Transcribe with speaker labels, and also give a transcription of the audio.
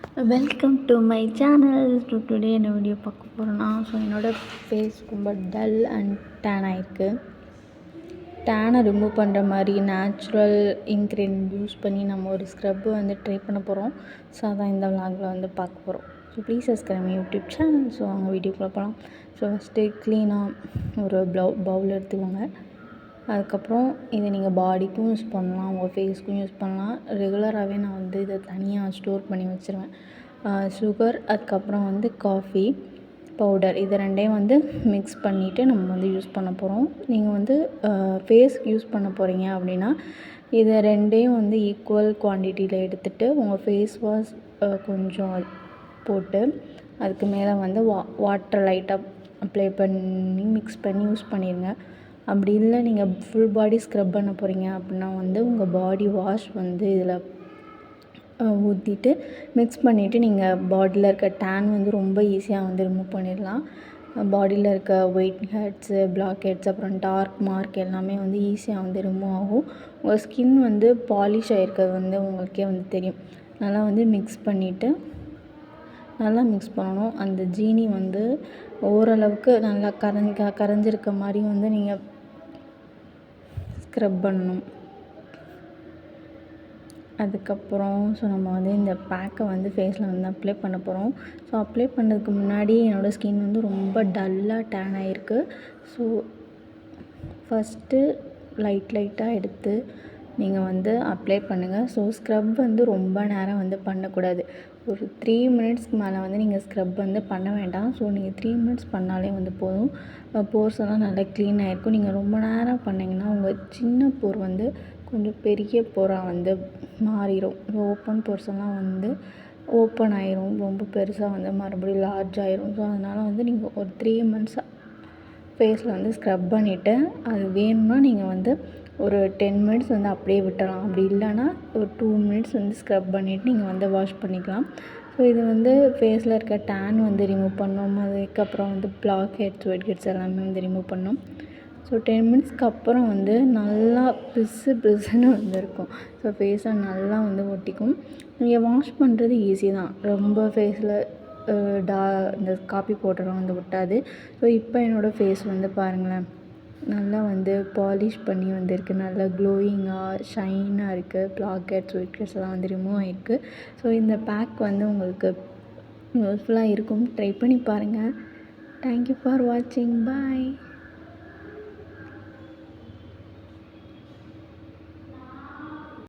Speaker 1: Welcome to my channel. Today என்ன video பார்க்க போகிறோன்னா, என்னோடய ஃபேஸ் ரொம்ப டல் அண்ட் டேன் ஆகிருக்கு. டேனை ரிமூவ் பண்ணுற மாதிரி நேச்சுரல் இன்க்ரீடியன்ட் யூஸ் பண்ணி நம்ம ஒரு ஸ்க்ரப்பு ட்ரை பண்ண போகிறோம். ஸோ அதான் இந்த விலாகில் பார்க்க போகிறோம். So please subscribe my YouTube channel. So அவங்க வீடியோக்குள்ளே போகலாம். ஸோ ஃபஸ்ட்டு க்ளீனாக ஒரு பவுல் எடுத்துக்கோங்க. அதுக்கப்புறம் இதை நீங்கள் பாடிக்கும் யூஸ் பண்ணலாம், உங்கள் ஃபேஸ்க்கும் யூஸ் பண்ணலாம். ரெகுலராகவே நான் இதை தனியாக ஸ்டோர் பண்ணி வச்சுருவேன். சுகர், அதுக்கப்புறம் காஃபி பவுடர், இது ரெண்டையும் மிக்ஸ் பண்ணிவிட்டு நம்ம யூஸ் பண்ண போகிறோம். நீங்கள் ஃபேஸ்க்கு யூஸ் பண்ண போகிறீங்க அப்படின்னா இதை ரெண்டையும் ஈக்குவல் குவான்டிட்டியில் எடுத்துகிட்டு உங்கள் ஃபேஸ் வாஷ் கொஞ்சம் போட்டு அதுக்கு மேலே வாட்டர் லைட்டாக அப்ளை பண்ணி மிக்ஸ் பண்ணி யூஸ் பண்ணிடுங்க. அப்படி இல்லை நீங்கள் ஃபுல் பாடி ஸ்க்ரப் பண்ண போகிறீங்க அப்படின்னா உங்கள் பாடி வாஷ் இதில் ஊற்றிட்டு மிக்ஸ் பண்ணிவிட்டு நீங்கள் பாடியில் இருக்க டேன் ரொம்ப ஈஸியாக ரிமூவ் பண்ணிடலாம். பாடியில் இருக்க ஒயிட் ஹெட்ஸு, பிளாக் ஹெட்ஸ், அப்புறம் டார்க் மார்க் எல்லாமே ஈஸியாக ரிமூவ் ஆகும். உங்கள் ஸ்கின் பாலிஷ் ஆகிருக்கிறது உங்களுக்கே தெரியும். நல்லா மிக்ஸ் பண்ணிவிட்டு நல்லா மிக்ஸ் பண்ணணும். அந்த ஜீனி ஓரளவுக்கு நல்லா கரைஞ்சிருக்க மாதிரி நீங்கள் ஸ்க்ரப் பண்ணணும். அதுக்கப்புறம் நம்ம இந்த பேக்கை ஃபேஸில் அப்ளை பண்ண போகிறோம். ஸோ அப்ளை பண்ணதுக்கு முன்னாடி என்னோடய ஸ்கின் ரொம்ப டல்லாக டேன் ஆகிருக்கு. ஸோ ஃபஸ்ட்டு லைட்டாக எடுத்து நீங்கள் அப்ளை பண்ணுங்கள். ஸோ ஸ்க்ரப் ரொம்ப நேரம் பண்ணக்கூடாது. ஒரு 3 மினிட்ஸ்க்கு மேலே நீங்கள் ஸ்க்ரப் பண்ண வேண்டாம். ஸோ நீங்கள் 3 மினிட்ஸ் பண்ணாலே போதும். போர்ஸ் எல்லாம் நல்லா க்ளீன் ஆகிருக்கும். நீங்கள் ரொம்ப நேரம் பண்ணிங்கன்னா உங்கள் சின்ன போர் கொஞ்சம் பெரிய போராக மாறிடும். ஓப்பன் போர்ஸ் எல்லாம் ஓப்பன் ஆயிரும். ரொம்ப பெருசாக மறுபடியும் லார்ஜ் ஆயிரும். ஸோ அதனால் நீங்கள் ஒரு 3 மினிட்ஸாக ஃபேஸில் ஸ்க்ரப் பண்ணிவிட்டு அது வேணும்னா நீங்கள் ஒரு 10 மினிட்ஸ் அப்படியே விட்டுடலாம். அப்படி இல்லைன்னா ஒரு 2 மினிட்ஸ் ஸ்க்ரப் பண்ணிவிட்டு நீங்கள் வாஷ் பண்ணிக்கலாம். ஸோ இது ஃபேஸில் இருக்க டேன் ரிமூவ் பண்ணணும். அதுக்கப்புறம் பிளாக் ஹெட்ஸ், ஒயிட் ஹெட்ஸ் எல்லாமே ரிமூவ் பண்ணணும். ஸோ 10 மினிட்ஸ்க்கு அப்புறம் நல்லா பிசுன்னு இருக்கும். ஸோ ஃபேஸை நல்லா ஒட்டிக்கும். நீங்கள் வாஷ் பண்ணுறது ஈஸி தான். ரொம்ப ஃபேஸில் இந்த காப்பி பவுடரும் ஒட்டாது. ஸோ இப்போ என்னோடய ஃபேஸ் பாருங்களேன், நல்லா பாலிஷ் பண்ணி வந்திருக்கு. நல்லா க்ளோயிங்காக ஷைனாக இருக்குது. பிளாக் ஹெட்ஸ், ஒயிட் ஹெட்ஸ் எல்லாம் ரிமூவ் ஆகிருக்கு. ஸோ இந்த பேக் உங்களுக்கு யூஸ்ஃபுல்லாக இருக்கும். ட்ரை பண்ணி பாருங்கள். தேங்க்யூ ஃபார் வாட்சிங். பாய்.